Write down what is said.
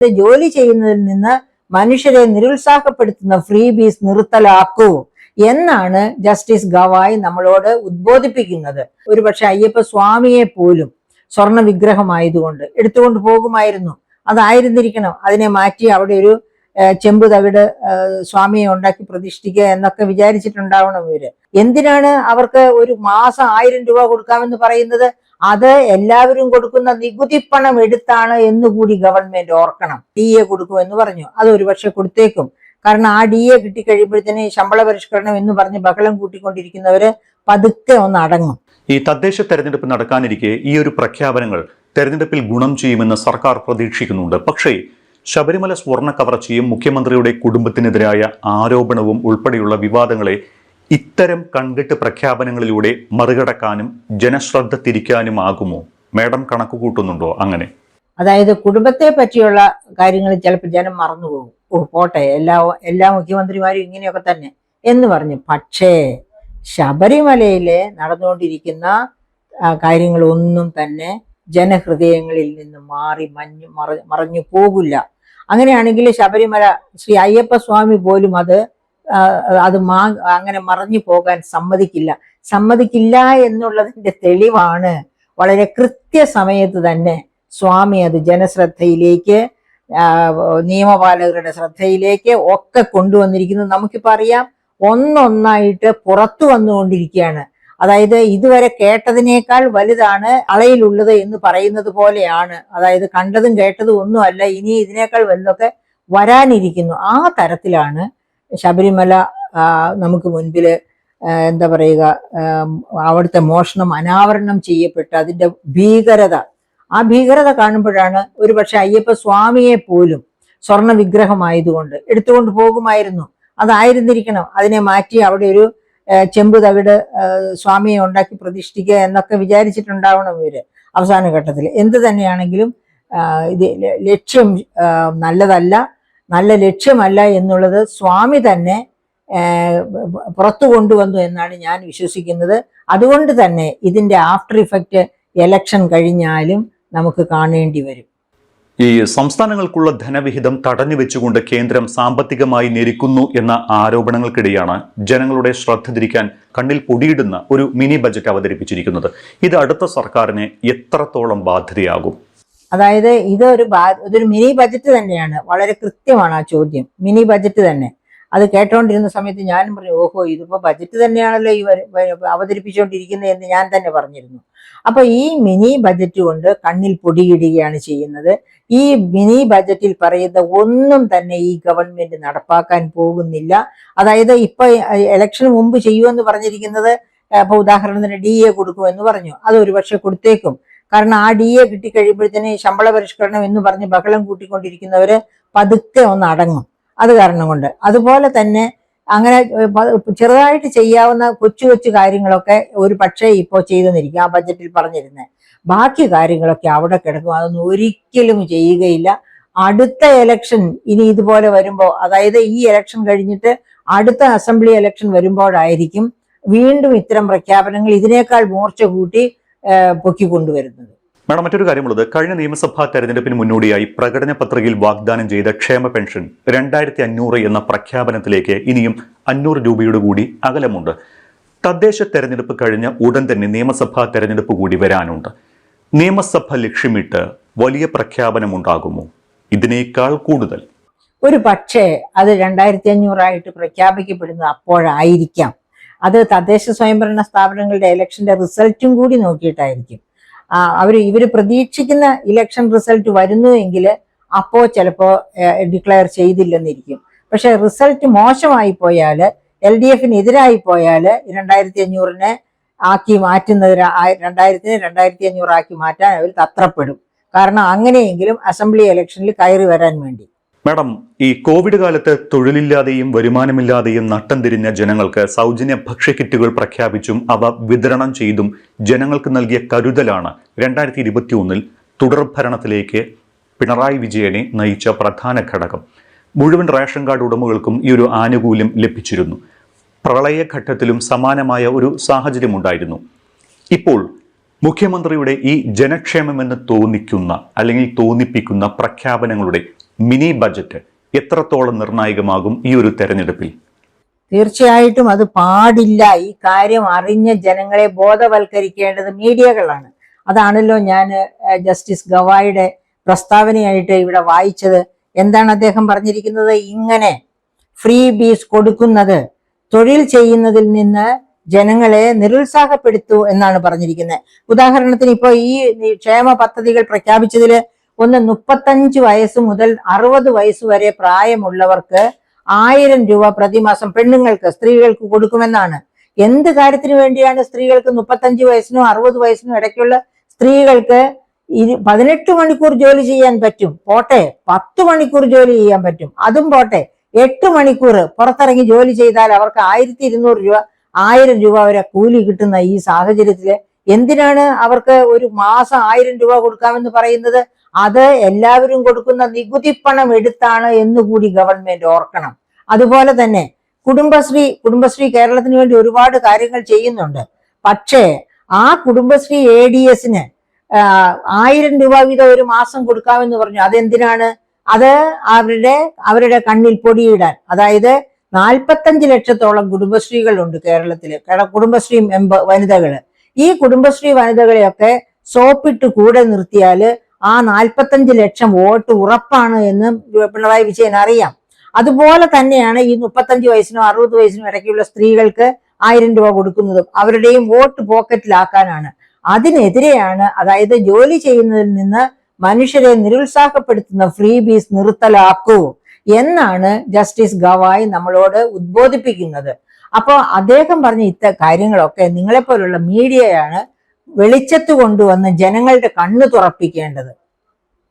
ജോലി ചെയ്യുന്നതിൽ നിന്ന് മനുഷ്യരെ നിരുത്സാഹപ്പെടുത്തുന്ന ഫ്രീ ബീസ് നിർത്തലാക്കൂ എന്നാണ് ജസ്റ്റിസ് ഗവായ് നമ്മളോട് ഉദ്ബോധിപ്പിക്കുന്നത്. ഒരുപക്ഷെ അയ്യപ്പ സ്വാമിയെ പോലും സ്വർണ്ണ വിഗ്രഹമായതുകൊണ്ട് എടുത്തുകൊണ്ട് പോകുമായിരുന്നു. അതായിരുന്നിരിക്കണം. അതിനെ മാറ്റി അവിടെ ഒരു ചെമ്പ് തകിട് സ്വാമിയെ ഉണ്ടാക്കി പ്രതിഷ്ഠിക്കുക എന്നൊക്കെ വിചാരിച്ചിട്ടുണ്ടാവണം ഇവര്. എന്തിനാണ് അവർക്ക് ഒരു മാസം 1000 രൂപ കൊടുക്കാമെന്ന് പറയുന്നത്? അത് എല്ലാവരും കൊടുക്കുന്ന നികുതി പണം എടുത്താണ് എന്നുകൂടി ഗവൺമെന്റ് ഓർക്കണം. DA കൊടുക്കുമെന്ന് പറഞ്ഞു. അത് ഒരുപക്ഷെ കൊടുത്തേക്കും. കാരണം ആ DA കിട്ടിക്കഴിയുമ്പോഴത്തേന് ശമ്പള പരിഷ്കരണം എന്ന് പറഞ്ഞ് ബഹളം കൂട്ടിക്കൊണ്ടിരിക്കുന്നവര് പതുക്കെ ഒന്ന് അടങ്ങും. ഈ തദ്ദേശ തെരഞ്ഞെടുപ്പ് നടക്കാനിരിക്കെ ഈ ഒരു പ്രഖ്യാപനങ്ങൾ തെരഞ്ഞെടുപ്പിൽ ഗുണം ചെയ്യുമെന്ന് സർക്കാർ പ്രതീക്ഷിക്കുന്നുണ്ട്. പക്ഷേ ശബരിമല സ്വർണ്ണ കവർച്ചയും മുഖ്യമന്ത്രിയുടെ കുടുംബത്തിനെതിരായ ആരോപണവും ഉൾപ്പെടെയുള്ള വിവാദങ്ങളെ ഇത്തരം കൺകെട്ട് പ്രഖ്യാപനങ്ങളിലൂടെ മറികടക്കാനും ജനശ്രദ്ധ തിരിക്കാനുമാകുമോ? മേഡം കണക്ക് കൂട്ടുന്നുണ്ടോ അങ്ങനെ? അതായത് കുടുംബത്തെ പറ്റിയുള്ള കാര്യങ്ങൾ ചിലപ്പോൾ ജനം മറന്നുപോകും. പോട്ടെ, എല്ലാ മുഖ്യമന്ത്രിമാരും ഇങ്ങനെയൊക്കെ തന്നെ എന്ന് പറഞ്ഞു. പക്ഷേ ശബരിമലയിലെ നടന്നുകൊണ്ടിരിക്കുന്ന കാര്യങ്ങളൊന്നും തന്നെ ജനഹൃദയങ്ങളിൽ നിന്ന് മറഞ്ഞു പോകില്ല. അങ്ങനെയാണെങ്കിൽ ശബരിമല ശ്രീ അയ്യപ്പ സ്വാമി പോലും അത് അങ്ങനെ മറഞ്ഞു പോകാൻ സമ്മതിക്കില്ല എന്നുള്ളതിന്റെ തെളിവാണ് വളരെ കൃത്യസമയത്ത് തന്നെ സ്വാമി അത് ജനശ്രദ്ധയിലേക്ക്, നിയമപാലകരുടെ ശ്രദ്ധയിലേക്ക് ഒക്കെ കൊണ്ടുവന്നിരിക്കുന്നത്. നമുക്കിപ്പോൾ അറിയാം, ഒന്നൊന്നായിട്ട് പുറത്തു വന്നുകൊണ്ടിരിക്കുകയാണ്. അതായത് ഇതുവരെ കേട്ടതിനേക്കാൾ വലുതാണ് അളയിലുള്ളത് എന്ന് പറയുന്നത് പോലെയാണ്. അതായത് കണ്ടതും കേട്ടതും ഒന്നുമല്ല, ഇനി ഇതിനേക്കാൾ വലുതൊക്കെ വരാനിരിക്കുന്നു. ആ തരത്തിലാണ് ശബരിമല നമുക്ക് മുൻപില് എന്താ പറയുക, അവിടുത്തെ മോഷണം അനാവരണം ചെയ്യപ്പെട്ട് അതിന്റെ ഭീകരത, ആ ഭീകരത കാണുമ്പോഴാണ് ഒരുപക്ഷെ അയ്യപ്പ സ്വാമിയെ പോലും സ്വർണ്ണ വിഗ്രഹമായതുകൊണ്ട് എടുത്തുകൊണ്ട് പോകുമായിരുന്നു. അതായിരുന്നിരിക്കണം. അതിനെ മാറ്റി അവിടെ ഒരു ചെമ്പ് തകിട് സ്വാമിയെ ഉണ്ടാക്കി പ്രതിഷ്ഠിക്കുക എന്നൊക്കെ വിചാരിച്ചിട്ടുണ്ടാവണം ഇവര് അവസാന ഘട്ടത്തിൽ. എന്ത് തന്നെയാണെങ്കിലും ഇത് ലക്ഷ്യം നല്ല ലക്ഷ്യമല്ല എന്നുള്ളത് സ്വാമി തന്നെ പുറത്തു കൊണ്ടുവന്നു എന്നാണ് ഞാൻ വിശ്വസിക്കുന്നത്. അതുകൊണ്ട് തന്നെ ഇതിന്റെ ആഫ്റ്റർ ഇഫക്റ്റ് ഇലക്ഷൻ കഴിഞ്ഞാലും നമുക്ക് കാണേണ്ടി വരും. ഈ സംസ്ഥാനങ്ങൾക്കുള്ള ധനവിഹിതം തടഞ്ഞു വെച്ചുകൊണ്ട് കേന്ദ്രം സാമ്പത്തികമായി ഞെരുക്കുന്നു എന്ന ആരോപണങ്ങൾക്കിടെയാണ് ജനങ്ങളുടെ ശ്രദ്ധ തിരിക്കാൻ കണ്ണിൽ പൊടിയിടുന്ന ഒരു മിനി ബജറ്റ് അവതരിപ്പിച്ചിരിക്കുന്നത്. ഇത് അടുത്ത സർക്കാരിന് എത്രത്തോളം ബാധ്യതയാകും? അതായത് ഇതൊരു മിനി ബജറ്റ് തന്നെയാണ്. വളരെ കൃത്യമാണ് ആ ചോദ്യം. മിനി ബജറ്റ് തന്നെ. അത് കേട്ടോണ്ടിരുന്ന സമയത്ത് ഞാനും പറഞ്ഞു, ഓഹോ, ഇതിപ്പോ ബജറ്റ് തന്നെയാണല്ലോ ഈ അവതരിപ്പിച്ചുകൊണ്ടിരിക്കുന്നത് എന്ന് ഞാൻ തന്നെ പറഞ്ഞിരുന്നു. അപ്പൊ ഈ മിനി ബജറ്റ് കൊണ്ട് കണ്ണിൽ പൊടിയിടുകയാണ് ചെയ്യുന്നത്. ഈ മിനി ബജറ്റിൽ പറയുന്ന ഒന്നും തന്നെ ഈ ഗവൺമെന്റ് നടപ്പാക്കാൻ പോകുന്നില്ല. അതായത് ഇപ്പൊ ഇലക്ഷന് മുമ്പ് ചെയ്യുമെന്ന് പറഞ്ഞിരിക്കുന്നത്, ഇപ്പൊ ഉദാഹരണത്തിന് DA കൊടുക്കുമെന്ന് പറഞ്ഞു. അത് ഒരുപക്ഷെ കൊടുത്തേക്കും. കാരണം ആ DA കിട്ടിക്കഴിയുമ്പോഴത്തേന് ശമ്പള പരിഷ്കരണം എന്ന് പറഞ്ഞ് ബഹളം കൂട്ടിക്കൊണ്ടിരിക്കുന്നവര് പതുക്കെ ഒന്ന് അടങ്ങും. അത് കാരണം കൊണ്ട്. അതുപോലെ തന്നെ അങ്ങനെ ചെറുതായിട്ട് ചെയ്യാവുന്ന കൊച്ചു കാര്യങ്ങളൊക്കെ ഒരു പക്ഷേ ഇപ്പോൾ ചെയ്തെന്നിരിക്കും, ആ ബജറ്റിൽ പറഞ്ഞിരുന്നത്. ബാക്കി കാര്യങ്ങളൊക്കെ അവിടെ കിടക്കും. അതൊന്നും ഒരിക്കലും ചെയ്യുകയില്ല. അടുത്ത ഇലക്ഷൻ ഇനി ഇതുപോലെ വരുമ്പോൾ, അതായത് ഈ ഇലക്ഷൻ കഴിഞ്ഞിട്ട് അടുത്ത അസംബ്ലി ഇലക്ഷൻ വരുമ്പോഴായിരിക്കും വീണ്ടും ഇത്തരം പ്രഖ്യാപനങ്ങൾ ഇതിനേക്കാൾ മൂർച്ച കൂട്ടി പൊക്കിക്കൊണ്ടുവരുന്നത്. മാഡം, മറ്റൊരു കാര്യമുള്ളത്, കഴിഞ്ഞ നിയമസഭാ തെരഞ്ഞെടുപ്പിന് മുന്നോടിയായി പ്രകടന പത്രികയിൽ വാഗ്ദാനം ചെയ്ത ക്ഷേമ പെൻഷൻ 2500 എന്ന പ്രഖ്യാപനത്തിലേക്ക് ഇനിയും 500 രൂപയുടെ കൂടി അകലമുണ്ട്. തദ്ദേശ തെരഞ്ഞെടുപ്പ് കഴിഞ്ഞ ഉടൻ തന്നെ നിയമസഭാ തെരഞ്ഞെടുപ്പ് കൂടി വരാനുണ്ട്. നിയമസഭ ലക്ഷ്യമിട്ട് വലിയ പ്രഖ്യാപനമുണ്ടാകുമോ? ഇതിനേക്കാൾ കൂടുതൽ? ഒരു പക്ഷേ അത് 2500 ആയിട്ട് പ്രഖ്യാപിക്കപ്പെടുന്നത് അപ്പോഴായിരിക്കാം. അത് തദ്ദേശ സ്വയംഭരണ സ്ഥാപനങ്ങളുടെ ഇലക്ഷന്റെ റിസൾട്ടും കൂടി നോക്കിയിട്ടായിരിക്കും. ഇവര് പ്രതീക്ഷിക്കുന്ന ഇലക്ഷൻ റിസൾട്ട് വരുന്നു എങ്കിൽ അപ്പോ ചിലപ്പോ ഡിക്ലെയർ ചെയ്തില്ലെന്നിരിക്കും. പക്ഷെ റിസൾട്ട് മോശമായി പോയാൽ, LDFന് എതിരായി പോയാൽ 2500 ആക്കി മാറ്റുന്നത് 2500 ആക്കി മാറ്റാൻ അവർ തത്രപ്പെടും. കാരണം അങ്ങനെയെങ്കിലും അസംബ്ലി ഇലക്ഷനിൽ കയറി വരാൻ വേണ്ടി. മാഡം, ഈ കോവിഡ് കാലത്ത് തൊഴിലില്ലാതെയും വരുമാനമില്ലാതെയും നട്ടം തിരിഞ്ഞ ജനങ്ങൾക്ക് സൗജന്യ ഭക്ഷ്യക്കിറ്റുകൾ പ്രഖ്യാപിച്ചും അവ വിതരണം ചെയ്തും ജനങ്ങൾക്ക് നൽകിയ കരുതലാണ് 2021 തുടർഭരണത്തിലേക്ക് പിണറായി വിജയനെ നയിച്ച പ്രധാന ഘടകം. മുഴുവൻ റേഷൻ കാർഡ് ഉടമകൾക്കും ഈ ഒരു ആനുകൂല്യം ലഭിച്ചിരുന്നു. പ്രളയഘട്ടത്തിലും സമാനമായ ഒരു സാഹചര്യമുണ്ടായിരുന്നു. ഇപ്പോൾ മുഖ്യമന്ത്രിയുടെ ഈ ജനക്ഷേമമെന്ന് തോന്നിക്കുന്ന അല്ലെങ്കിൽ തോന്നിപ്പിക്കുന്ന പ്രഖ്യാപനങ്ങളുടെ മിനി ബജറ്റ് എത്രത്തോളം നിർണായകമാകും ഈ ഒരു തെരഞ്ഞെടുപ്പിൽ? തീർച്ചയായിട്ടും അത് പാടില്ല. ഈ കാര്യം അറിഞ്ഞ ജനങ്ങളെ ബോധവൽക്കരിക്കേണ്ടത് മീഡിയകളാണ്. അതാണല്ലോ ഞാൻ ജസ്റ്റിസ് ഗവായിയുടെ പ്രസ്താവനയായിട്ട് ഇവിടെ വായിച്ചത്. എന്താണ് അദ്ദേഹം പറഞ്ഞിരിക്കുന്നത്? ഇങ്ങനെ ഫ്രീ ബീസ് കൊടുക്കുന്നത് തൊഴിൽ ചെയ്യുന്നതിൽ നിന്ന് ജനങ്ങളെ നിരുത്സാഹപ്പെടുത്തു എന്നാണ് പറഞ്ഞിരിക്കുന്നത്. ഉദാഹരണത്തിന് ഇപ്പോൾ ഈ ക്ഷേമ പദ്ധതികൾ പ്രഖ്യാപിച്ചതിൽ ഒന്ന് 35 വയസ്സ് മുതൽ 60 വയസ്സ് വരെ പ്രായമുള്ളവർക്ക് 1000 രൂപ പ്രതിമാസം പെണ്ണുങ്ങൾക്ക്, സ്ത്രീകൾക്ക് കൊടുക്കുമെന്നാണ്. എന്ത് കാര്യത്തിന് വേണ്ടിയാണ് സ്ത്രീകൾക്ക് 35 വയസ്സിനും 60 വയസ്സിനും ഇടയ്ക്കുള്ള സ്ത്രീകൾക്ക് 18 മണിക്കൂർ ജോലി ചെയ്യാൻ പറ്റും, പോട്ടെ 10 മണിക്കൂർ ജോലി ചെയ്യാൻ പറ്റും, അതും പോട്ടെ 8 മണിക്കൂർ പുറത്തിറങ്ങി ജോലി ചെയ്താൽ അവർക്ക് 1200 രൂപ 1000 രൂപ വരെ കൂലി കിട്ടുന്ന ഈ സാഹചര്യത്തില് എന്തിനാണ് അവർക്ക് ഒരു മാസം 1000 രൂപ കൊടുക്കാമെന്ന് പറയുന്നത്? അത് എല്ലാവരും കൊടുക്കുന്ന നികുതി പണം എടുത്താണ് എന്നുകൂടി ഗവൺമെന്റ് ഓർക്കണം. അതുപോലെ തന്നെ കുടുംബശ്രീ കേരളത്തിന് വേണ്ടി ഒരുപാട് കാര്യങ്ങൾ ചെയ്യുന്നുണ്ട്. പക്ഷേ ആ കുടുംബശ്രീ ADS-ന് 1000 രൂപ വീതം ഒരു മാസം കൊടുക്കാമെന്ന് പറഞ്ഞു. അതെന്തിനാണ്? അത് അവരുടെ കണ്ണിൽ പൊടിയിടാൻ. അതായത് 45 ലക്ഷത്തോളം കുടുംബശ്രീകളുണ്ട് കേരളത്തില്, കുടുംബശ്രീ വനിതകള്. ഈ കുടുംബശ്രീ വനിതകളെയൊക്കെ സോപ്പിട്ട് കൂടെ നിർത്തിയാല് ആ 45 ലക്ഷം വോട്ട് ഉറപ്പാണ് എന്ന് പിണറായി വിജയൻ അറിയാം. അതുപോലെ തന്നെയാണ് ഈ 35 വയസ്സിനും 60 വയസ്സിനും ഇടയ്ക്കുള്ള സ്ത്രീകൾക്ക് 1000 രൂപ കൊടുക്കുന്നതും അവരുടെയും വോട്ട് പോക്കറ്റിലാക്കാനാണ്. അതിനെതിരെയാണ്, അതായത് ജോലി ചെയ്യുന്നതിൽ നിന്ന് മനുഷ്യരെ നിരുത്സാഹപ്പെടുത്തുന്ന ഫ്രീ ബീസ് നിർത്തലാക്കൂ എന്നാണ് ജസ്റ്റിസ് ഗവായ് നമ്മളോട് ഉദ്ബോധിപ്പിക്കുന്നത്. അപ്പോൾ അദ്ദേഹം പറഞ്ഞ കാര്യങ്ങളൊക്കെ നിങ്ങളെപ്പോലുള്ള മീഡിയയാണ് വെളിച്ചത്ത് കൊണ്ടുവന്ന് ജനങ്ങളുടെ കണ്ണ് തുറപ്പിക്കേണ്ടത്.